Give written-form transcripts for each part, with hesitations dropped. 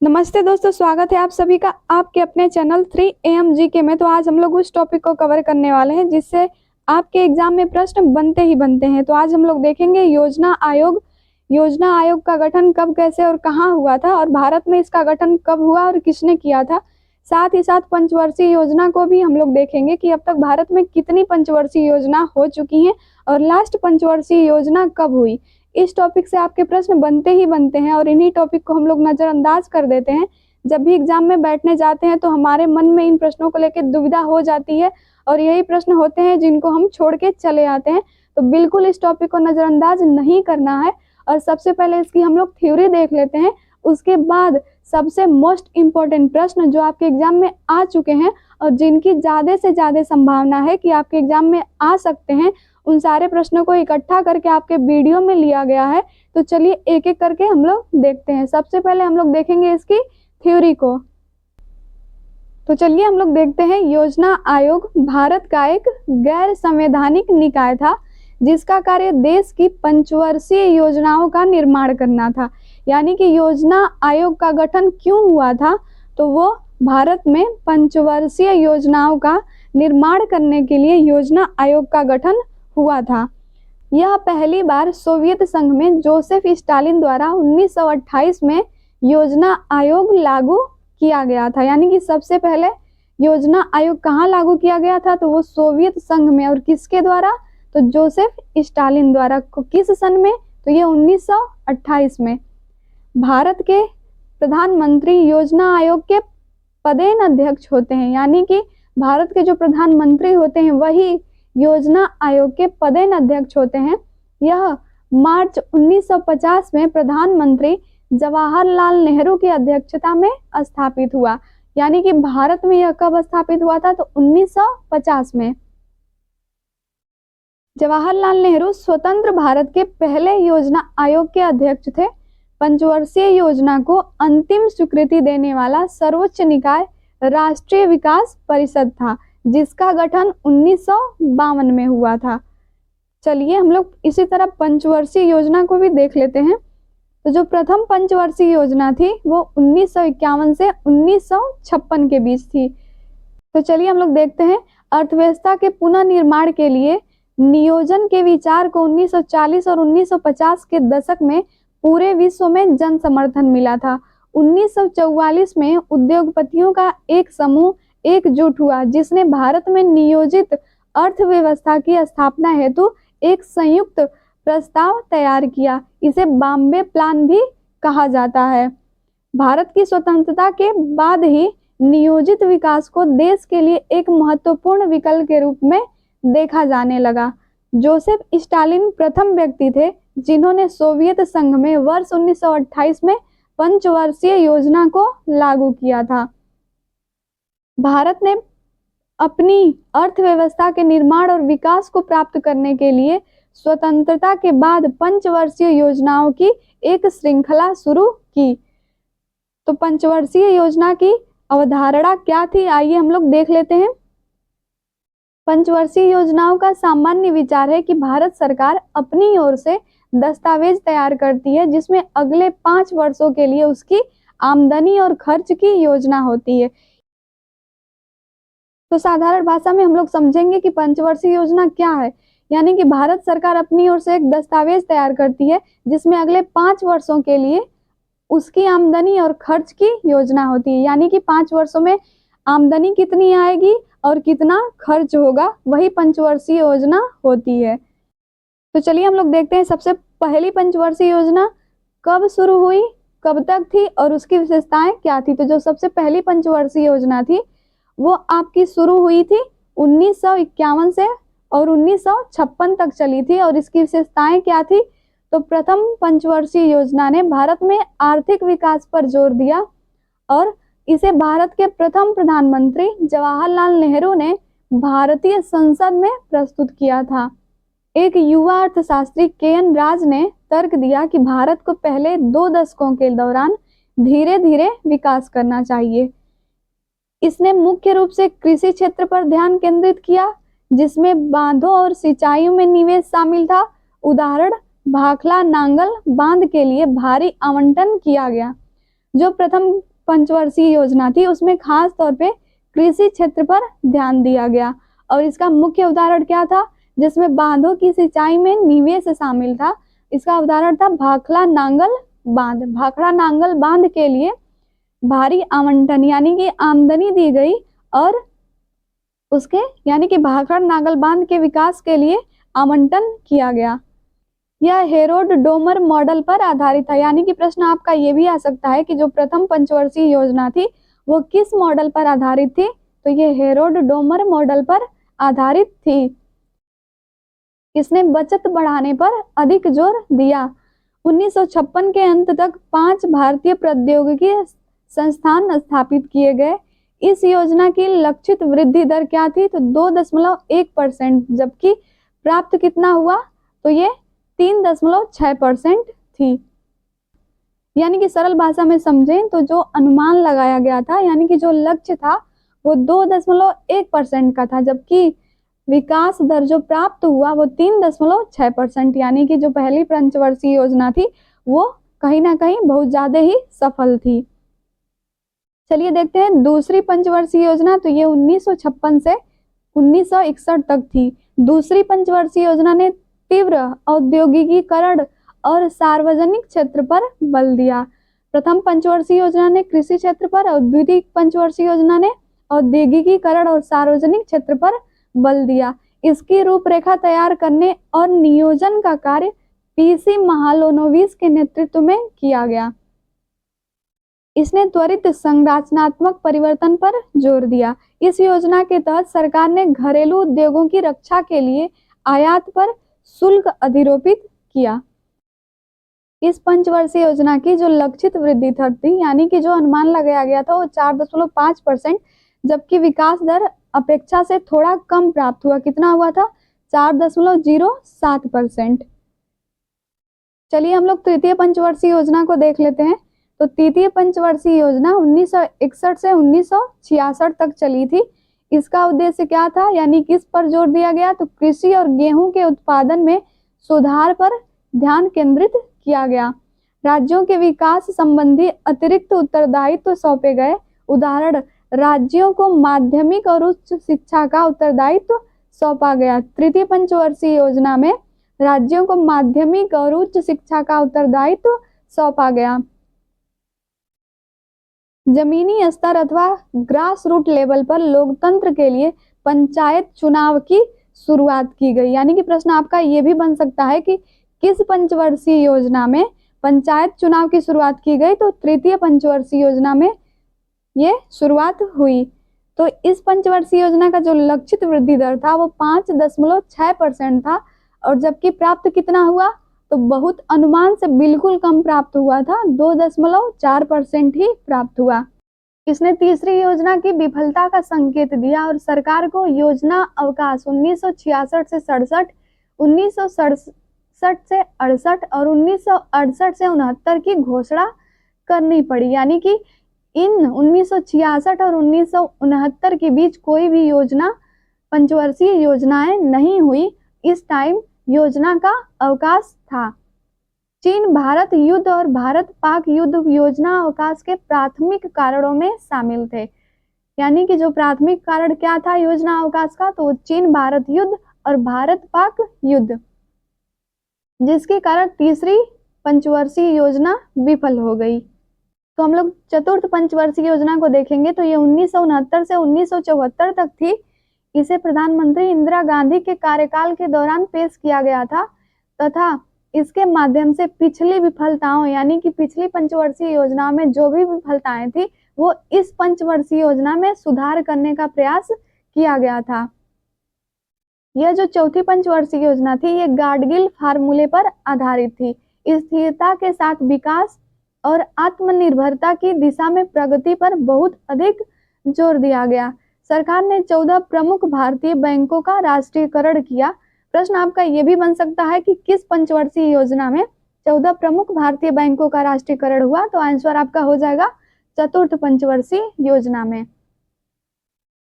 नमस्ते दोस्तों, स्वागत है आप सभी का आपके अपने चैनल 3AM जीके में। तो आज हम लोग उस टॉपिक को कवर करने वाले हैं जिससे आपके एग्जाम में प्रश्न बनते ही बनते हैं। तो आज हम लोग देखेंगे योजना आयोग का गठन कब, कैसे और कहाँ हुआ था, और भारत में इसका गठन कब हुआ और किसने किया था। साथ ही साथ पंचवर्षीय योजना को भी हम लोग देखेंगे कि अब तक भारत में कितनी पंचवर्षीय योजना हो चुकी हैं और लास्ट पंचवर्षीय योजना कब हुई। इस टॉपिक से आपके प्रश्न बनते ही बनते हैं और इन्हीं टॉपिक को हम लोग नज़रअंदाज कर देते हैं। जब भी एग्जाम में बैठने जाते हैं तो हमारे मन में इन प्रश्नों को लेकर दुविधा हो जाती है और यही प्रश्न होते हैं जिनको हम छोड़ के चले आते हैं। तो बिल्कुल इस टॉपिक को नज़रअंदाज नहीं करना है और सबसे पहले इसकी हम लोग थ्योरी देख लेते हैं। उसके बाद सबसे मोस्ट इम्पोर्टेंट प्रश्न जो आपके एग्जाम में आ चुके हैं और जिनकी ज़्यादा से ज़्यादा संभावना है कि आपके एग्जाम में आ सकते हैं, उन सारे प्रश्नों को इकट्ठा करके आपके वीडियो में लिया गया है। तो चलिए एक एक करके हम लोग देखते हैं। सबसे पहले हम लोग देखेंगे इसकी थ्योरी को। तो चलिए हम लोग देखते हैं। योजना आयोग भारत का एक गैर संवैधानिक निकाय था जिसका कार्य देश की पंचवर्षीय योजनाओं का निर्माण करना था। यानी कि योजना आयोग का गठन क्यों हुआ था, तो वो भारत में पंचवर्षीय योजनाओं का निर्माण करने के लिए योजना आयोग का गठन हुआ था। यह पहली बार सोवियत संघ में जोसेफ स्टालिन द्वारा 1928 में योजना आयोग लागू किया गया था। यानी कि सबसे पहले योजना आयोग कहाँ लागू किया गया था, तो वो सोवियत संघ में। और किसके द्वारा, तो जोसेफ स्टालिन द्वारा। किस सन में, तो ये 1928 में। भारत के प्रधानमंत्री योजना आयोग के पदेन अध्यक्ष होते हैं। यानी कि भारत के जो प्रधानमंत्री होते हैं वही योजना आयोग के पदेन अध्यक्ष होते हैं। यह मार्च 1950 में प्रधानमंत्री जवाहरलाल नेहरू की अध्यक्षता में स्थापित हुआ। यानी कि भारत में यह कब स्थापित हुआ था, तो 1950 में। जवाहरलाल नेहरू स्वतंत्र भारत के पहले योजना आयोग के अध्यक्ष थे। पंचवर्षीय योजना को अंतिम स्वीकृति देने वाला सर्वोच्च निकाय राष्ट्रीय विकास परिषद था जिसका गठन 1952 में हुआ था। चलिए हम लोग इसी तरह पंचवर्षीय योजना को भी देख लेते हैं। तो जो प्रथम पंचवर्षीय योजना थी वो 1951 से 1956 के बीच थी। तो चलिए हम लोग देखते हैं। अर्थव्यवस्था के पुनर्निर्माण के लिए नियोजन के विचार को 1940 और 1950 के दशक में पूरे विश्व में जन समर्थन मिला था। 1944 में उद्योगपतियों का एक समूह एकजुट हुआ जिसने भारत में नियोजित अर्थव्यवस्था की स्थापना हेतु एक संयुक्त प्रस्ताव तैयार किया। इसे बॉम्बे प्लान भी कहा जाता है। भारत की स्वतंत्रता के बाद ही नियोजित विकास को देश के लिए एक महत्वपूर्ण विकल्प के रूप में देखा जाने लगा। जोसेफ स्टालिन प्रथम व्यक्ति थे जिन्होंने सोवियत संघ में वर्ष 1928 में पंचवर्षीय योजना को लागू किया था। भारत ने अपनी अर्थव्यवस्था के निर्माण और विकास को प्राप्त करने के लिए स्वतंत्रता के बाद पंचवर्षीय योजनाओं की एक श्रृंखला शुरू की। तो पंचवर्षीय योजना की अवधारणा क्या थी, आइए हम लोग देख लेते हैं। पंचवर्षीय योजनाओं का सामान्य विचार है कि भारत सरकार अपनी ओर से दस्तावेज तैयार करती है जिसमें अगले 5 वर्षों के लिए उसकी आमदनी और खर्च की योजना होती है। तो साधारण भाषा में हम लोग समझेंगे कि पंचवर्षीय योजना क्या है। यानी कि भारत सरकार अपनी ओर से एक दस्तावेज तैयार करती है जिसमें अगले 5 वर्षों के लिए उसकी आमदनी और खर्च की योजना होती है। यानी कि 5 वर्षों में आमदनी कितनी आएगी और कितना खर्च होगा, वही पंचवर्षीय योजना होती है। तो चलिए हम लोग देखते हैं सबसे पहली पंचवर्षीय योजना कब शुरू हुई, कब तक थी और उसकी विशेषताएं क्या थी। तो जो सबसे पहली पंचवर्षीय योजना थी वो आपकी शुरू हुई थी 1951 से और 1956 तक चली थी। और इसकी विशेषताएं क्या थी, तो प्रथम पंचवर्षीय योजना ने भारत में आर्थिक विकास पर जोर दिया और इसे भारत के प्रथम प्रधानमंत्री जवाहरलाल नेहरू ने भारतीय संसद में प्रस्तुत किया था। एक युवा अर्थशास्त्री के.एन. राज ने तर्क दिया कि भारत को पहले 2 दशकों के दौरान धीरे धीरे विकास करना चाहिए। इसने मुख्य रूप से कृषि क्षेत्र पर ध्यान केंद्रित किया जिसमें बांधों और सिंचाइयों में निवेश शामिल था। उदाहरण भाखला नांगल बांध के लिए भारी आवंटन किया गया। जो प्रथम पंचवर्षीय योजना थी उसमें खास तौर पे कृषि क्षेत्र पर ध्यान दिया गया और इसका मुख्य उदाहरण क्या था, जिसमें बांधों की सिंचाई में निवेश शामिल था। इसका उदाहरण था भाखड़ा नांगल बांध। भाखड़ा नांगल बांध के लिए भारी आवंटन यानी कि आमदनी दी गई और उसके यानी कि भाखड़ा नांगल बांध के विकास के लिए आवंटन किया गया। यह हेरोड डोमर मॉडल पर आधारित था, यानी कि प्रश्न आपका ये भी आ सकता है कि जो प्रथम पंचवर्षीय योजना थी वो किस मॉडल पर आधारित थी, तो ये हेरोड डोमर मॉडल पर आधारित थी। इसने बचत बढ़ाने पर अधिक जोर दिया। 1956 के अंत तक 5 भारतीय प्रौद्योगिकी संस्थान स्थापित किए गए। इस योजना की लक्षित वृद्धि दर क्या थी, तो 2.1%, जबकि प्राप्त कितना हुआ, तो ये 3.6% थी। यानी कि सरल भाषा में समझें तो जो अनुमान लगाया गया था यानी कि जो लक्ष्य था वो 2.1% का था, जबकि विकास दर जो प्राप्त हुआ वो 3.6%, यानी कि जो पहली पंचवर्षीय योजना थी वो कहीं ना कहीं बहुत ज्यादा ही सफल थी। चलिए देखते हैं दूसरी पंचवर्षीय योजना, तो ये 1956 से 1961 तक थी। दूसरी पंचवर्षीय योजना ने तीव्र औद्योगिकीकरण और सार्वजनिक क्षेत्र पर बल दिया। प्रथम पंचवर्षीय योजना ने कृषि क्षेत्र पर और द्वितीय पंचवर्षीय योजना ने औद्योगिकीकरण और सार्वजनिक क्षेत्र पर बल दिया। इसकी रूपरेखा तैयार करने और नियोजन का कार्य पीसी महालोनोविस के नेतृत्व में किया गया। इसने त्वरित संरचनात्मक परिवर्तन पर जोर दिया। इस योजना के तहत सरकार ने घरेलू उद्योगों की रक्षा के लिए आयात पर शुल्क अधिरोपित किया। इस पंचवर्षीय योजना की जो लक्षित वृद्धि दर थी यानी कि जो अनुमान लगाया गया था वो 4.5%, जबकि विकास दर अपेक्षा से थोड़ा कम प्राप्त हुआ। कितना हुआ था, 4.07%। चलिए हम लोग तृतीय पंचवर्षीय योजना को देख लेते हैं। तो तृतीय पंचवर्षीय योजना 1961 से 1966 तक चली थी। इसका उद्देश्य क्या था, यानी किस पर जोर दिया गया, तो कृषि और गेहूं के उत्पादन में सुधार पर ध्यान केंद्रित किया गया। राज्यों के विकास संबंधी अतिरिक्त उत्तरदायित्व सौंपे गए। उदाहरण, राज्यों को माध्यमिक और उच्च शिक्षा का उत्तरदायित्व सौंपा गया। तृतीय पंचवर्षीय योजना में राज्यों को माध्यमिक और उच्च शिक्षा का उत्तरदायित्व सौंपा गया। जमीनी स्तर अथवा ग्रास रूट लेवल पर लोकतंत्र के लिए पंचायत चुनाव की शुरुआत की गई। यानी कि प्रश्न आपका ये भी बन सकता है कि किस पंचवर्षीय योजना में पंचायत चुनाव की शुरुआत की गई, तो तृतीय पंचवर्षीय योजना में ये शुरुआत हुई। तो इस पंचवर्षीय योजना का जो लक्षित वृद्धि दर था वो 5.6% था और जबकि प्राप्त कितना हुआ, तो बहुत अनुमान से बिल्कुल कम प्राप्त हुआ था, 2.4% ही प्राप्त हुआ। इसने तीसरी योजना की विफलता का संकेत दिया और सरकार को योजना अवकाश 1966 से 67, 1967 से 68 और 1968 से 69 की घोषणा करनी पड़ी। यानी कि इन 1966 और 1969 के बीच कोई भी योजना पंचवर्षीय योजनाएं नहीं हुई। इस टाइम योजना का अवकाश था। चीन भारत युद्ध और भारत पाक युद्ध योजना अवकाश के प्राथमिक कारणों में शामिल थे। यानी कि जो प्राथमिक कारण क्या था योजना अवकाश का, तो चीन भारत युद्ध और भारत पाक युद्ध, जिसके कारण तीसरी पंचवर्षीय योजना विफल हो गई। तो हम लोग चतुर्थ पंचवर्षीय योजना को देखेंगे तो ये 1969 से 1974 तक थी। इसे प्रधानमंत्री इंदिरा गांधी के कार्यकाल के दौरान पेश किया गया था तथा इसके माध्यम से पिछली विफलताओं यानी कि पिछली पंचवर्षीय योजना में जो भी विफलताएं थी वो इस पंचवर्षीय योजना में सुधार करने का प्रयास किया गया था। यह जो चौथी पंचवर्षीय योजना थी ये गाडगिल फार्मूले पर आधारित थी। स्थिरता के साथ विकास और आत्मनिर्भरता की दिशा में प्रगति पर बहुत अधिक जोर दिया गया। सरकार ने 14 प्रमुख भारतीय बैंकों का राष्ट्रीयकरण किया। प्रश्न आपका ये भी बन सकता है कि किस पंचवर्षीय योजना में 14 प्रमुख भारतीय बैंकों का राष्ट्रीयकरण हुआ, तो आंसर आपका हो जाएगा चतुर्थ पंचवर्षीय योजना में।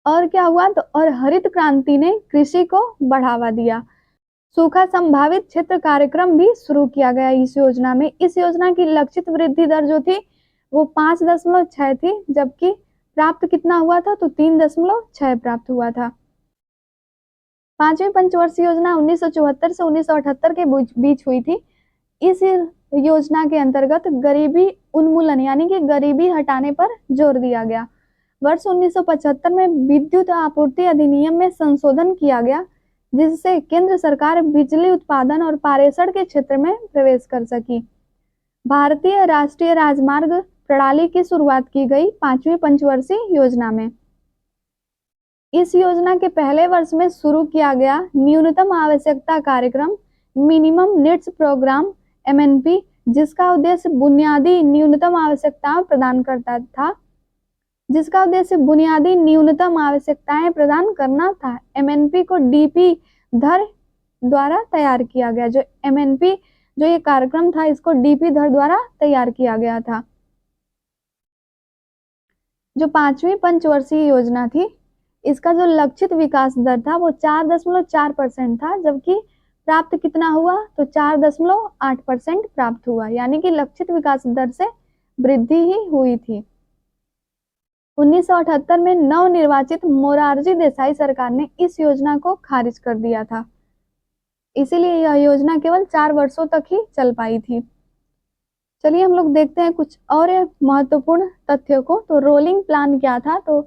और क्या हुआ, तो और हरित क्रांति ने कृषि को बढ़ावा दिया। सूखा संभावित क्षेत्र कार्यक्रम भी शुरू किया गया इस योजना में। इस योजना की लक्षित वृद्धि दर जो थी वो 5.6 थी, जबकि प्राप्त कितना हुआ था, तो 3.6 प्राप्त हुआ था। पांचवी पंचवर्षीय योजना 1974 से 1978 के बीच हुई थी। इस योजना के अंतर्गत गरीबी उन्मूलन यानी कि गरीबी हटाने पर जोर दिया गया। वर्ष 1975 में विद्युत आपूर्ति अधिनियम में संशोधन किया गया, जिससे केंद्र सरकार बिजली उत्पादन और पारेषण के क्षेत्र में प्रवेश कर सकी। भारतीय राष्ट्रीय राजमार्ग प्रणाली की शुरुआत की गई पांचवी पंचवर्षीय योजना में। इस योजना के पहले वर्ष में शुरू किया गया न्यूनतम आवश्यकता कार्यक्रम मिनिमम नीड्स प्रोग्राम MNP, जिसका उद्देश्य बुनियादी न्यूनतम आवश्यकताएं प्रदान करना था। MNP को DP धर द्वारा तैयार किया गया। जो MNP जो ये कार्यक्रम था, इसको DP धर द्वारा तैयार किया गया था। जो पांचवी पंचवर्षीय योजना थी, इसका जो लक्षित विकास दर था वो 4.4% था, जबकि प्राप्त कितना हुआ, तो 4.8% प्राप्त हुआ, यानी कि लक्षित विकास दर से वृद्धि ही हुई थी। 1978 में नवनिर्वाचित मोरारजी देसाई सरकार ने इस योजना को खारिज कर दिया था, इसीलिए यह योजना केवल 4 वर्षों तक ही चल पाई थी। चलिए हम लोग देखते हैं कुछ और महत्वपूर्ण तथ्यों को। तो रोलिंग प्लान क्या था, तो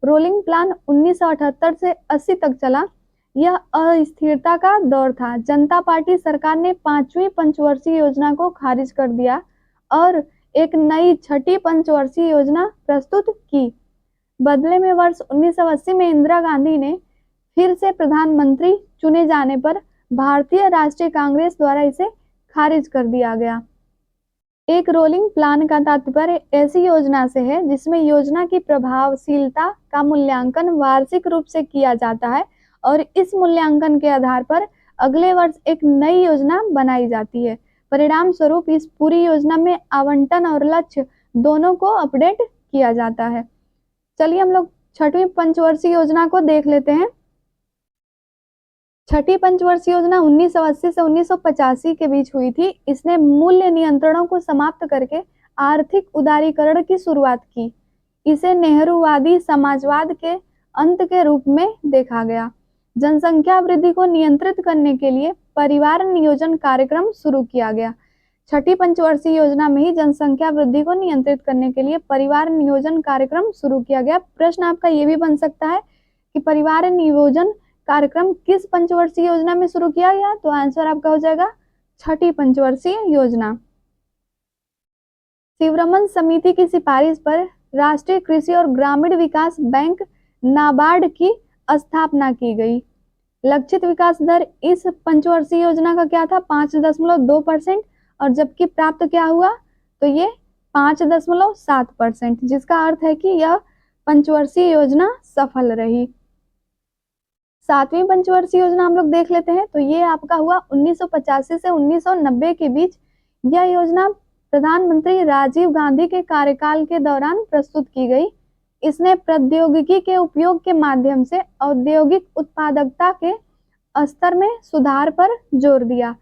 रोलिंग प्लान 1978 से 80 तक चला। यह अस्थिरता का दौर था। जनता पार्टी सरकार ने पांचवी पंचवर्षीय योजना को खारिज कर दिया और एक नई छठी पंचवर्षीय योजना प्रस्तुत की। बदले में वर्ष 1980 में इंदिरा गांधी ने फिर से प्रधानमंत्री चुने जाने पर भारतीय राष्ट्रीय कांग्रेस द्वारा इसे खारिज कर दिया गया। एक रोलिंग प्लान का तात्पर्य ऐसी योजना से है जिसमें योजना की प्रभावशीलता का मूल्यांकन वार्षिक रूप से किया जाता है और इस मूल्यांकन के आधार पर अगले वर्ष एक नई योजना बनाई जाती है। परिणाम स्वरूप इस पूरी योजना में आवंटन और लक्ष्य दोनों को अपडेट किया जाता है। चलिए हम लोग छठवीं पंचवर्षीय योजना को देख लेते हैं। छठी पंचवर्षीय योजना 1980 से 1985 के बीच हुई थी। इसने मूल्य नियंत्रणों को समाप्त करके आर्थिक उदारीकरण की शुरुआत की। इसे नेहरूवादी समाजवाद के अंत के रूप में देखा गया। जनसंख्या वृद्धि को नियंत्रित करने के लिए परिवार नियोजन कार्यक्रम शुरू किया गया। छठी पंचवर्षीय योजना में ही जनसंख्या वृद्धि को नियंत्रित करने के लिए परिवार नियोजन कार्यक्रम शुरू किया गया। प्रश्न आपका ये भी बन सकता है कि परिवार नियोजन कार्यक्रम किस पंचवर्षीय योजना में शुरू किया गया, तो आंसर आपका हो जाएगा छठी पंचवर्षीय योजना। शिवरमन समिति की सिफारिश पर राष्ट्रीय कृषि और ग्रामीण विकास बैंक नाबार्ड की स्थापना की गई। लक्षित विकास दर इस पंचवर्षीय योजना का क्या था, 5.2%, और जबकि प्राप्त क्या हुआ, तो ये 5.7%, जिसका अर्थ है कि यह पंचवर्षीय योजना सफल रही। सातवीं पंचवर्षीय योजना हम लोग देख लेते हैं। तो ये आपका हुआ 1985 से 1990 के बीच। यह योजना प्रधानमंत्री राजीव गांधी के कार्यकाल के दौरान प्रस्तुत की गई। इसने प्रौद्योगिकी के उपयोग के माध्यम से औद्योगिक उत्पादकता के स्तर में सुधार पर जोर दिया।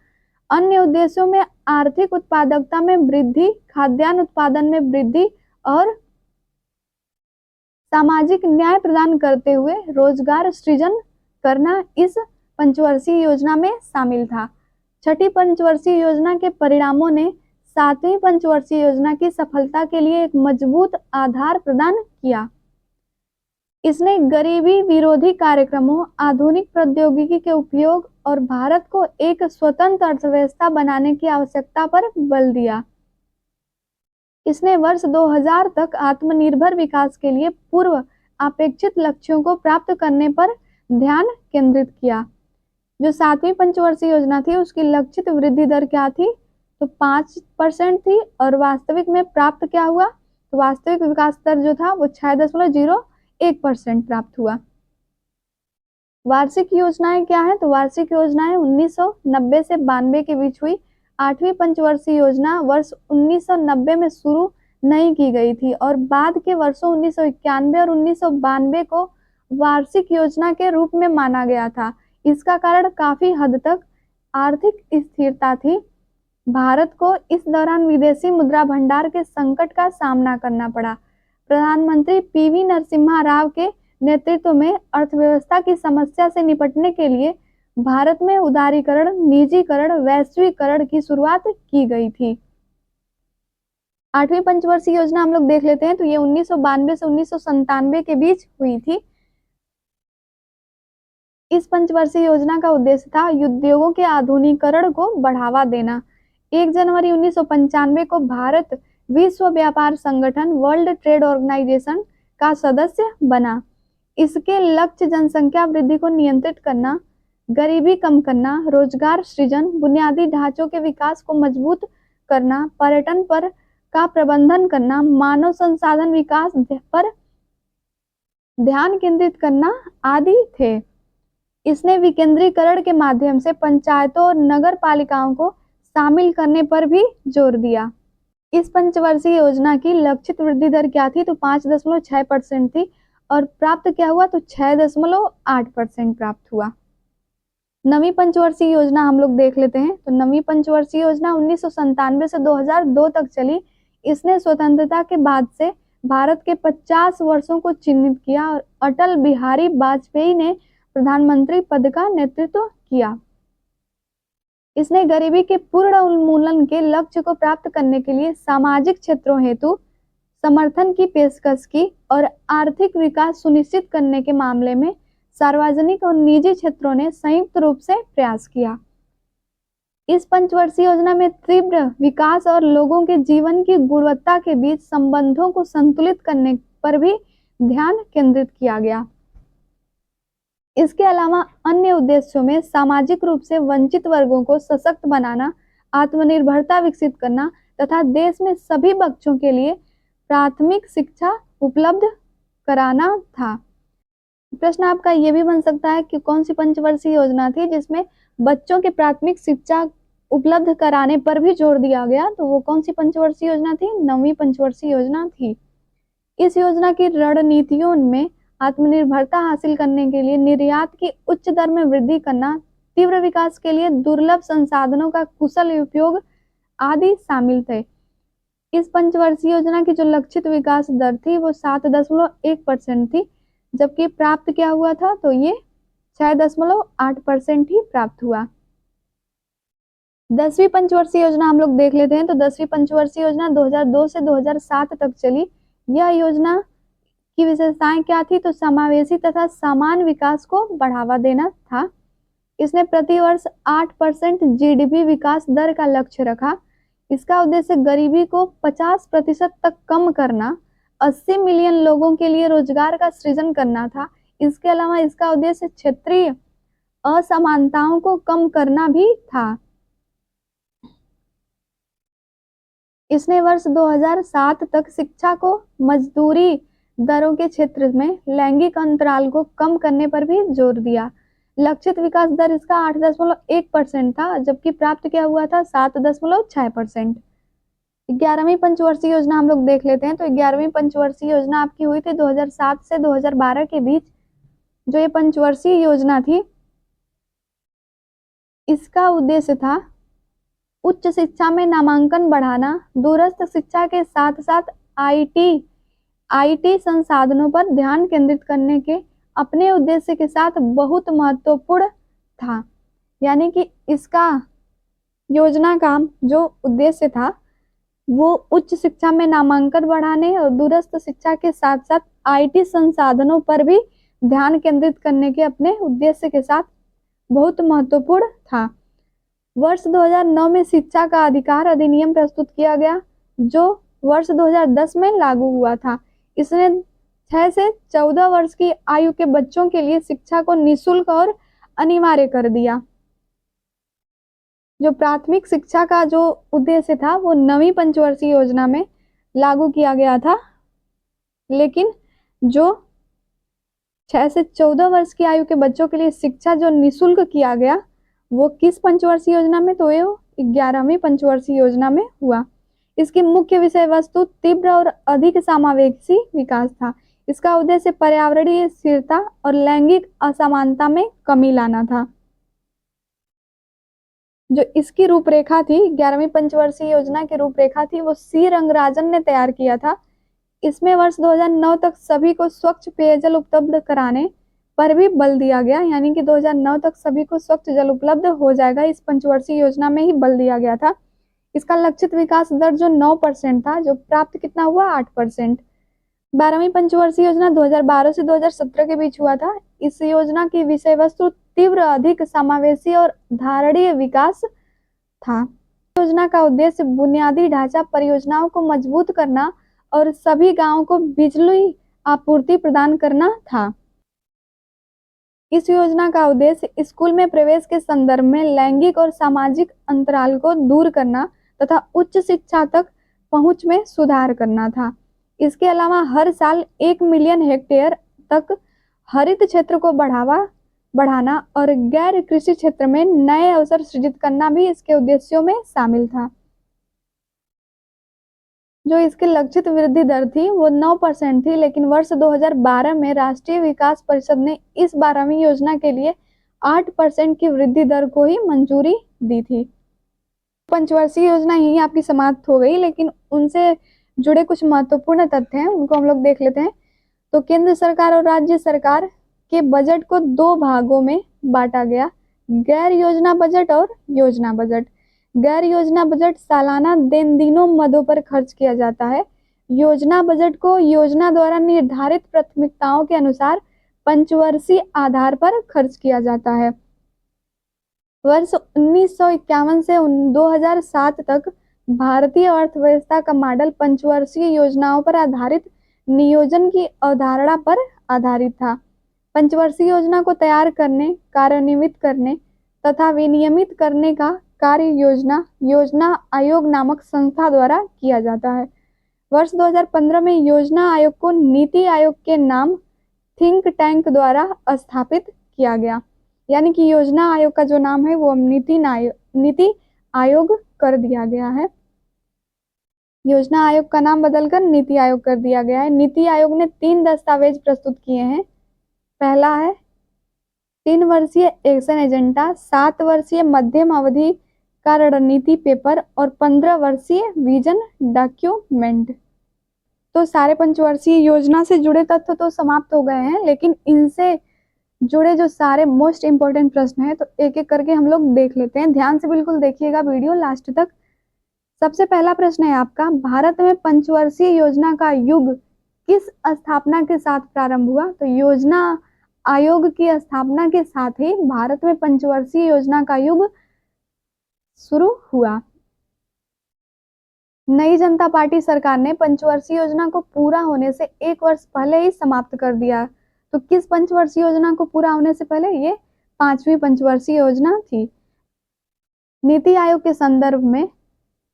अन्य उद्देश्यों में आर्थिक उत्पादकता में वृद्धि, खाद्यान्न उत्पादन में वृद्धि और सामाजिक न्याय प्रदान करते हुए रोजगार सृजन करना इस पंचवर्षीय योजना में शामिल था। छठी पंचवर्षीय योजना के परिणामों ने सातवीं पंचवर्षीय योजना की सफलता के लिए एक मजबूत आधार प्रदान किया। इसने गरीबी विरोधी कार्यक्रमों, आधुनिक प्रौद्योगिकी के उपयोग और भारत को एक स्वतंत्र अर्थव्यवस्था बनाने की आवश्यकता पर बल दिया। इसने वर्ष 2000 तक आत्मनिर्भर विकास के लिए पूर्व अपेक्षित लक्ष्यों को प्राप्त करने पर ध्यान केंद्रित किया। जो सातवीं पंचवर्षीय योजना थी उसकी लक्षित वृद्धि दर क्या थी, तो 5% थी, और वास्तविक में प्राप्त क्या हुआ, तो वास्तविक विकास दर जो था वो 6.01% प्राप्त हुआ। वार्षिक योजनाएं क्या है, तो वार्षिक योजनाएं 1990 से 92 के बीच हुई। आठवीं पंचवर्षीय योजना वर्ष 1990 में शुरू नहीं की गई थी और बाद के वर्षों 1991 और 1992 को वार्षिक योजना के रूप में माना गया था। इसका कारण काफी हद तक आर्थिक स्थिरता थी। भारत को इस दौरान विदेशी मुद्रा भंडार के संकट का सामना करना पड़ा। प्रधानमंत्री पीवी नरसिम्हा राव के नेतृत्व में अर्थव्यवस्था की समस्या से निपटने के लिए भारत में उदारीकरण, निजीकरण, वैश्वीकरण की शुरुआत की गई थी। 8वीं पंचवर्षीय योजना हम लोग देख लेते हैं, तो ये 1992 से 1997 के बीच हुई थी। इस पंचवर्षीय योजना का उद्देश्य था उद्योगों के आधुनिकीकरण को बढ़ावा देना। 1 जनवरी 1995 को भारत विश्व व्यापार संगठन वर्ल्ड ट्रेड ऑर्गेनाइजेशन का सदस्य बना। इसके लक्ष्य जनसंख्या वृद्धि को नियंत्रित करना, गरीबी कम करना, रोजगार सृजन, बुनियादी ढांचों के विकास को मजबूत करना, पर्यटन पर का प्रबंधन करना, मानव संसाधन विकास पर ध्यान केंद्रित करना आदि थे। इसने विकेंद्रीकरण के माध्यम से पंचायतों और नगर पालिकाओं को शामिल करने पर भी जोर दिया। इस पंचवर्षीय योजना की लक्षित वृद्धि दर क्या थी, तो 5.6% थी और प्राप्त क्या हुआ, तो 6.8% प्राप्त हुआ। नवीं पंचवर्षीय योजना हम लोग देख लेते हैं, तो नवीं पंचवर्षीय योजना 1997 से 2002 तक चली। इसने स्वतंत्रता के बाद से भारत के 50 वर्षों को चिन्हित किया और अटल बिहारी वाजपेयी ने प्रधानमंत्री पद का नेतृत्व किया। इसने गरीबी के पूर्ण उन्मूलन के लक्ष्य को प्राप्त करने के लिए सामाजिक क्षेत्रों हेतु समर्थन की पेशकश की और आर्थिक विकास सुनिश्चित करने के मामले में सार्वजनिक और निजी क्षेत्रों ने संयुक्त रूप से प्रयास किया। इस पंचवर्षीय योजना में तीव्र विकास और लोगों के जीवन की गुणवत्ता के बीच संबंधों को संतुलित करने पर भी ध्यान केंद्रित किया गया। इसके अलावा अन्य उद्देश्यों में सामाजिक रूप से वंचित वर्गों को सशक्त बनाना, आत्मनिर्भरता विकसित करना तथा देश में सभी बच्चों के लिए प्राथमिक शिक्षा उपलब्ध कराना था। प्रश्न आपका ये भी बन सकता है कि कौन सी पंचवर्षीय योजना थी जिसमें बच्चों के प्राथमिक शिक्षा उपलब्ध कराने पर भी जोर दिया गया, तो वो कौन सी पंचवर्षीय योजना थी? नवीं पंचवर्षीय योजना थी। इस योजना की रणनीतियों में आत्मनिर्भरता हासिल करने के लिए निर्यात की उच्च दर में वृद्धि करना, तीव्र विकास के लिए दुर्लभ संसाधनों का कुशल उपयोग आदि शामिल थे। इस पंचवर्षीय योजना की जो लक्षित विकास दर थी वो 7.1% थी, जबकि प्राप्त क्या हुआ था, तो ये 6.8% ही प्राप्त हुआ। 10वीं पंचवर्षीय योजना हम लोग देख लेते हैं, तो 10वीं पंचवर्षीय योजना 2002 से 2007 तक चली। यह योजना की विशेषताएं क्या थी, तो समावेशी तथा समान विकास को बढ़ावा देना था। इसने प्रतिवर्ष 8% जीडीपी विकास दर का लक्ष्य रखा। इसका उद्देश्य गरीबी को 50% तक कम करना, 80 मिलियन लोगों के लिए रोजगार का सृजन करना था। इसके अलावा इसका उद्देश्य क्षेत्रीय असमानताओं को कम करना भी था। इसने वर्ष 2007 तक शिक्षा को मजदूरी दरों के क्षेत्र में लैंगिक अंतराल को कम करने पर भी जोर दिया। लक्षित विकास दर इसका 8.1% था, जबकि प्राप्त क्या हुआ था, 7.6%। 11वीं पंचवर्षीय योजना हम लोग देख लेते हैं, तो 11वीं पंचवर्षीय योजना आपकी हुई थी 2007 से 2012 के बीच। जो ये पंचवर्षीय योजना थी, इसका उद्देश्य था उच्च शिक्षा में नामांकन बढ़ाना, दूरस्थ शिक्षा के साथ साथ आईटी संसाधनों पर ध्यान केंद्रित करने के अपने उद्देश्य के साथ बहुत महत्वपूर्ण था। यानी कि इसका योजना का जो उद्देश्य था वो उच्च शिक्षा में नामांकन बढ़ाने और दूरस्थ शिक्षा के साथ साथ आईटी संसाधनों पर भी ध्यान केंद्रित करने के अपने उद्देश्य के साथ बहुत महत्वपूर्ण था। वर्ष 2009 में शिक्षा का अधिकार अधिनियम प्रस्तुत किया गया, जो वर्ष 2010 में लागू हुआ था। इसने 6 से 14 वर्ष की आयु के बच्चों के लिए शिक्षा को निःशुल्क और अनिवार्य कर दिया। जो प्राथमिक शिक्षा का जो उद्देश्य था वो नवीं पंचवर्षीय योजना में लागू किया गया था, लेकिन जो 6 से 14 वर्ष की आयु के बच्चों के लिए शिक्षा जो निःशुल्क किया गया वो किस पंचवर्षीय योजना में, तो ये 11वीं पंचवर्षीय योजना में हुआ। इसकी मुख्य विषय वस्तु तीव्र और अधिक समावेशी विकास था। इसका उद्देश्य पर्यावरणीय स्थिरता और लैंगिक असमानता में कमी लाना था। जो इसकी रूपरेखा थी, 11वीं पंचवर्षीय योजना की रूपरेखा थी, वो सी रंगराजन ने तैयार किया था। इसमें वर्ष 2009 तक सभी को स्वच्छ पेयजल उपलब्ध कराने पर भी बल दिया गया, यानी कि 2009 तक सभी को स्वच्छ जल उपलब्ध हो जाएगा, इस पंचवर्षीय योजना में ही बल दिया गया था। इसका लक्षित विकास दर जो 9% था, जो प्राप्त कितना हुआ 8%। 12वीं पंचवर्षीय योजना 2012 से 2017 के बीच हुआ था। इस योजना की विषय वस्तु तीव्र, अधिक समावेशी और धारणीय विकास था। योजना का उद्देश्य बुनियादी ढांचा परियोजनाओं को मजबूत करना और सभी गांवों को बिजली आपूर्ति प्रदान करना था। इस योजना का उद्देश्य स्कूल में प्रवेश के संदर्भ में लैंगिक और सामाजिक अंतराल को दूर करना तथा उच्च शिक्षा तक पहुंच में सुधार करना था। इसके अलावा हर साल 1 मिलियन हेक्टेयर तक हरित क्षेत्र को बढ़ाना और गैर कृषि क्षेत्र में नए अवसर सृजित करना भी इसके उद्देश्यों में शामिल था। जो इसकी लक्षित वृद्धि दर थी वो 9% थी, लेकिन वर्ष 2012 में राष्ट्रीय विकास परिषद ने इस 12वीं योजना के लिए 8% की वृद्धि दर को ही मंजूरी दी थी। पंचवर्षीय योजना ही आपकी समाप्त हो गई, लेकिन उनसे जुड़े कुछ महत्वपूर्ण तथ्य हैं, उनको हम लोग देख लेते हैं। तो केंद्र सरकार और राज्य सरकार के बजट को 2 भागों में बांटा गया, गैर योजना बजट और योजना बजट। गैर योजना बजट सालाना देनदारियों मदों पर खर्च किया जाता है। योजना बजट को योजना द्वारा निर्धारित प्राथमिकताओं के अनुसार पंचवर्षीय आधार पर खर्च किया जाता है। वर्ष 1951 से 2007 तक भारतीय अर्थव्यवस्था का मॉडल पंचवर्षीय योजनाओं पर आधारित नियोजन की अवधारणा पर आधारित था। पंचवर्षीय योजना को तैयार करने, कार्यान्वित करने तथा विनियमित करने का कार्य योजना आयोग नामक संस्था द्वारा किया जाता है। वर्ष 2015 में योजना आयोग को नीति आयोग के नाम थिंक टैंक द्वारा स्थापित किया गया, यानी कि योजना आयोग का जो नाम है वो नीति आयोग कर दिया गया है। योजना आयोग का नाम बदलकर नीति आयोग कर दिया गया है। नीति आयोग ने 3 दस्तावेज प्रस्तुत किए हैं। पहला है 3 वर्षीय एक्शन एजेंडा, 7 वर्षीय मध्यम अवधि का रणनीति पेपर और 15 वर्षीय विजन डॉक्यूमेंट। तो सारे पंचवर्षीय योजना से जुड़े तथ्य तो समाप्त हो गए हैं, लेकिन इनसे जुड़े जो सारे मोस्ट इंपॉर्टेंट प्रश्न हैं तो एक एक करके हम लोग देख लेते हैं। ध्यान से बिल्कुल देखिएगा वीडियो लास्ट तक। सबसे पहला प्रश्न है आपका, भारत में पंचवर्षीय योजना का युग किस स्थापना के साथ प्रारंभ हुआ? तो योजना आयोग की स्थापना के साथ ही भारत में पंचवर्षीय योजना का युग शुरू हुआ। नई जनता पार्टी सरकार ने पंचवर्षीय योजना को पूरा होने से 1 वर्ष पहले ही समाप्त कर दिया। तो किस पंचवर्षीय योजना को पूरा होने से पहले? ये 5वीं पंचवर्षीय योजना थी। नीति आयोग के संदर्भ में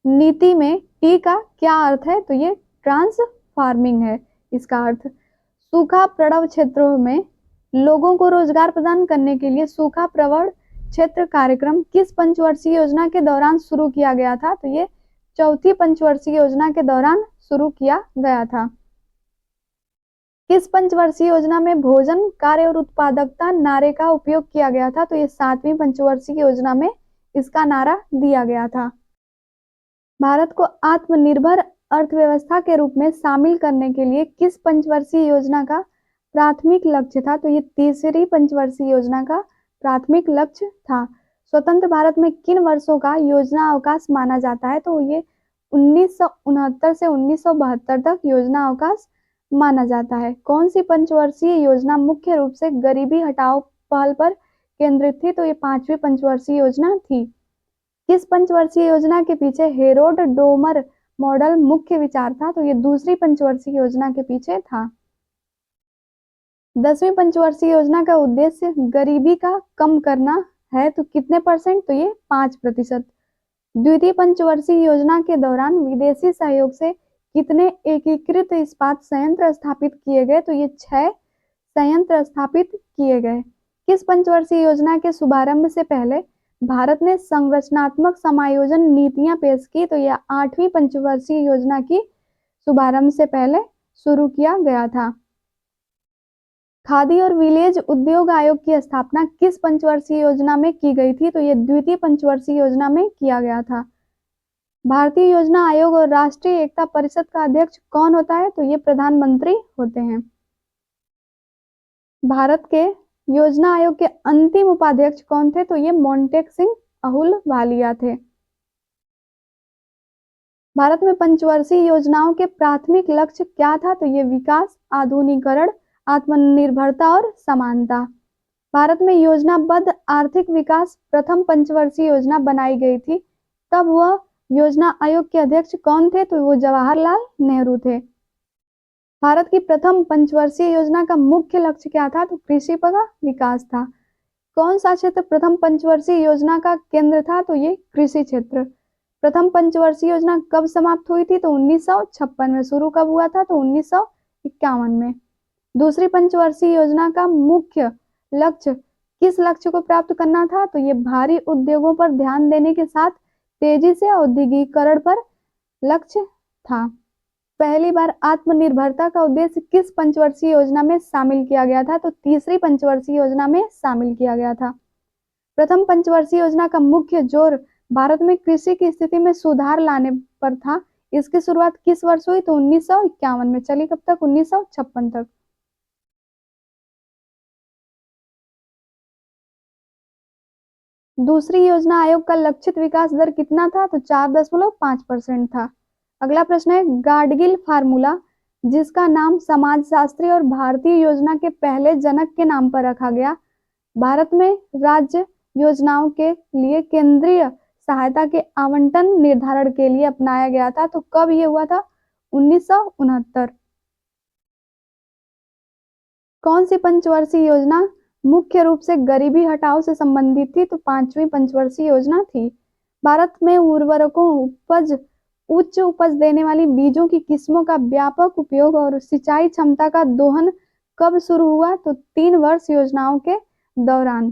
नीति में टी का क्या अर्थ है? तो ये ट्रांसफार्मिंग है इसका अर्थ। सूखा प्रवण क्षेत्रों में लोगों को रोजगार प्रदान करने के लिए सूखा प्रवण क्षेत्र कार्यक्रम किस पंचवर्षीय योजना के दौरान शुरू किया गया था? तो ये 4थी पंचवर्षीय योजना के दौरान शुरू किया गया था। किस पंचवर्षीय योजना में भोजन कार्य और उत्पादकता नारे का उपयोग किया गया था? तो ये 7वीं पंचवर्षीय योजना में इसका नारा दिया गया था। भारत को आत्मनिर्भर अर्थव्यवस्था के रूप में शामिल करने के लिए किस पंचवर्षीय योजना का प्राथमिक लक्ष्य था? तो ये 3री पंचवर्षीय योजना का प्राथमिक लक्ष्य था। स्वतंत्र भारत में किन वर्षों का योजना अवकाश माना जाता है? तो ये 1969 से 1972 तक योजना अवकाश माना जाता है। कौन सी पंचवर्षीय योजना मुख्य रूप से गरीबी हटाओ पहल पर केंद्रित थी? तो ये 5वीं पंचवर्षीय योजना थी। किस पंचवर्षीय योजना के पीछे हेरोल्ड डोमर मॉडल मुख्य विचार था? तो ये 2री पंचवर्षीय योजना के पीछे था। 10वीं पंचवर्षीय योजना का उद्देश्य गरीबी का कम करना है, तो कितने %? तो ये 5%। द्वितीय पंचवर्षीय योजना के दौरान विदेशी सहयोग से कितने एकीकृत इस्पात संयंत्र स्थापित किए गए? तो ये 6 संयंत्र स्थापित किए गए। किस पंचवर्षीय योजना के शुभारंभ से पहले भारत ने संरचनात्मक समायोजन नीतियां पेश की? तो यह 8वीं पंचवर्षीय योजना की शुभारंभ से पहले शुरू किया गया था। खादी और विलेज उद्योग आयोग की स्थापना किस पंचवर्षीय योजना में की गई थी? तो ये द्वितीय पंचवर्षीय योजना में किया गया था। भारतीय योजना आयोग और राष्ट्रीय एकता परिषद का अध्यक्ष कौन होता है? तो ये प्रधानमंत्री होते हैं। भारत के योजना आयोग के अंतिम उपाध्यक्ष कौन थे? तो ये मोंटेक सिंह अहलूवालिया थे। भारत में पंचवर्षीय योजनाओं के प्राथमिक लक्ष्य क्या था? तो ये विकास, आधुनिकीकरण, आत्मनिर्भरता और समानता। भारत में योजनाबद्ध आर्थिक विकास प्रथम पंचवर्षीय योजना बनाई गई थी। तब वह योजना आयोग के अध्यक्ष कौन थे? तो वो जवाहरलाल नेहरू थे। भारत की प्रथम पंचवर्षीय योजना का मुख्य लक्ष्य क्या था? तो कृषि का विकास था। कौन सा क्षेत्र प्रथम पंचवर्षीय योजना का केंद्र था? तो ये कृषि क्षेत्र। प्रथम पंचवर्षीय योजना कब समाप्त हुई थी? तो 1956 में। शुरू कब हुआ था? तो 1951 में। दूसरी पंचवर्षीय योजना का मुख्य लक्ष्य किस लक्ष्य को प्राप्त करना था? तो ये भारी उद्योगों पर ध्यान देने के साथ तेजी से औद्योगिकीकरण पर लक्ष्य था। पहली बार आत्मनिर्भरता का उद्देश्य किस पंचवर्षीय योजना में शामिल किया गया था? तो तीसरी पंचवर्षीय योजना में शामिल किया गया था। प्रथम पंचवर्षीय योजना का मुख्य जोर भारत में कृषि की स्थिति में सुधार लाने पर था। इसकी शुरुआत किस वर्ष हुई? तो 1951 में। चली कब तक? 1956 तक। दूसरी योजना आयोग का लक्षित विकास दर कितना था? तो 4.5% था। अगला प्रश्न है, गाडगिल फार्मूला जिसका नाम समाजशास्त्री और भारतीय योजना के पहले जनक के नाम पर रखा गया, भारत में राज्य योजनाओं के लिए केंद्रीय सहायता के आवंटन निर्धारण के लिए अपनाया गया था। तो कब ये हुआ था? 1969। कौन सी पंचवर्षीय योजना मुख्य रूप से गरीबी हटाओ से संबंधित थी? तो पांचवी पंचवर्षीय योजना थी। भारत में उर्वरकों, उच्च उपज देने वाली बीजों की किस्मों का व्यापक उपयोग और सिंचाई क्षमता का दोहन कब शुरू हुआ? तो 3 वर्ष योजनाओं के दौरान।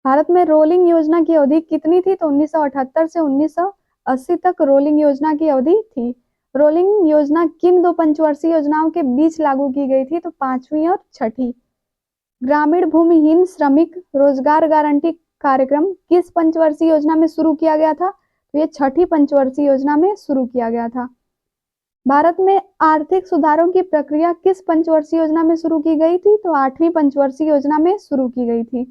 भारत में रोलिंग योजना की अवधि कितनी थी? तो 1978 से 1980 तक रोलिंग योजना की अवधि थी। रोलिंग योजना किन 2 पंचवर्षीय योजनाओं के बीच लागू की गई थी? तो पांचवी और छठी। ग्रामीण भूमिहीन श्रमिक रोजगार गारंटी कार्यक्रम किस पंचवर्षीय योजना में शुरू किया गया था? तो ये छठी पंचवर्षीय योजना में शुरू किया गया था। भारत में आर्थिक सुधारों की प्रक्रिया किस पंचवर्षीय योजना में शुरू की गई थी? तो 8वीं पंचवर्षीय योजना में शुरू की गई थी।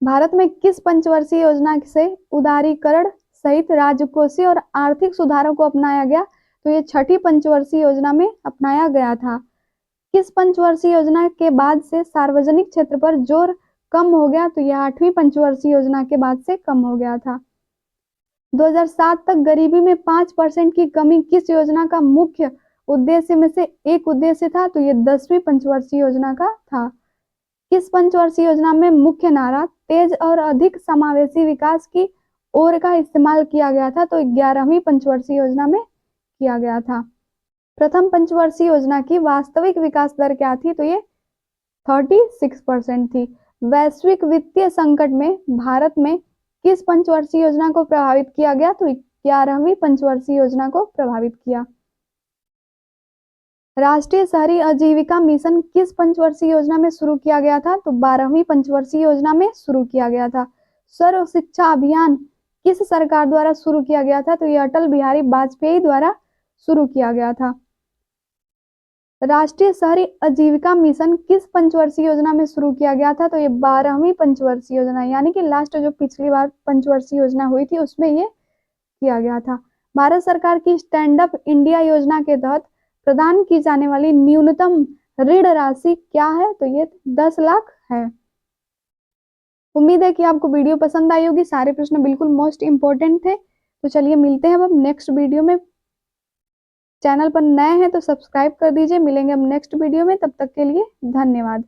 भारत में किस पंचवर्षीय योजना से उदारीकरण सहित राजकोषीय और आर्थिक सुधारों को अपनाया गया? तो ये छठी पंचवर्षीय योजना में अपनाया गया था। किस पंचवर्षीय योजना के बाद से सार्वजनिक क्षेत्र पर जोर कम हो गया? तो यह 8वीं पंचवर्षीय योजना के बाद से कम हो गया था। 2007 तक गरीबी में 5% की कमी किस योजना का मुख्य उद्देश्य में से एक उद्देश्य था? तो ये 10वीं पंचवर्षीय योजना का था। किस पंचवर्षीय योजना में मुख्य नारा तेज और अधिक समावेशी विकास की ओर का इस्तेमाल किया गया था? तो 11वीं पंचवर्षीय योजना में किया गया था। प्रथम पंचवर्षीय योजना की वास्तविक विकास दर क्या थी? तो ये 36% थी। वैश्विक वित्तीय संकट में भारत में किस पंचवर्षीय योजना को प्रभावित किया गया? तो 11वीं पंचवर्षीय योजना को प्रभावित किया। राष्ट्रीय शहरी आजीविका मिशन किस पंचवर्षीय योजना में शुरू किया गया था? तो 12वीं पंचवर्षीय योजना में शुरू किया गया था। सर्व शिक्षा अभियान किस सरकार द्वारा शुरू किया गया था? तो ये अटल बिहारी वाजपेयी द्वारा शुरू किया गया था। राष्ट्रीय शहरी आजीविका मिशन किस पंचवर्षीय योजना में शुरू किया गया था? तो ये 12वीं पंचवर्षीय योजना, यानी कि लास्ट जो पिछली बार पंचवर्षीय योजना हुई थी उसमें ये किया गया था। भारत सरकार की स्टैंड अप इंडिया योजना के तहत प्रदान की जाने वाली न्यूनतम ऋण राशि क्या है? तो ये 10 लाख है। उम्मीद है कि आपको वीडियो पसंद आई होगी। सारे प्रश्न बिल्कुल मोस्ट इंपोर्टेंट थे। तो चलिए मिलते हैं अब नेक्स्ट वीडियो में। चैनल पर नए हैं तो सब्सक्राइब कर दीजिए। मिलेंगे हम नेक्स्ट वीडियो में, तब तक के लिए धन्यवाद।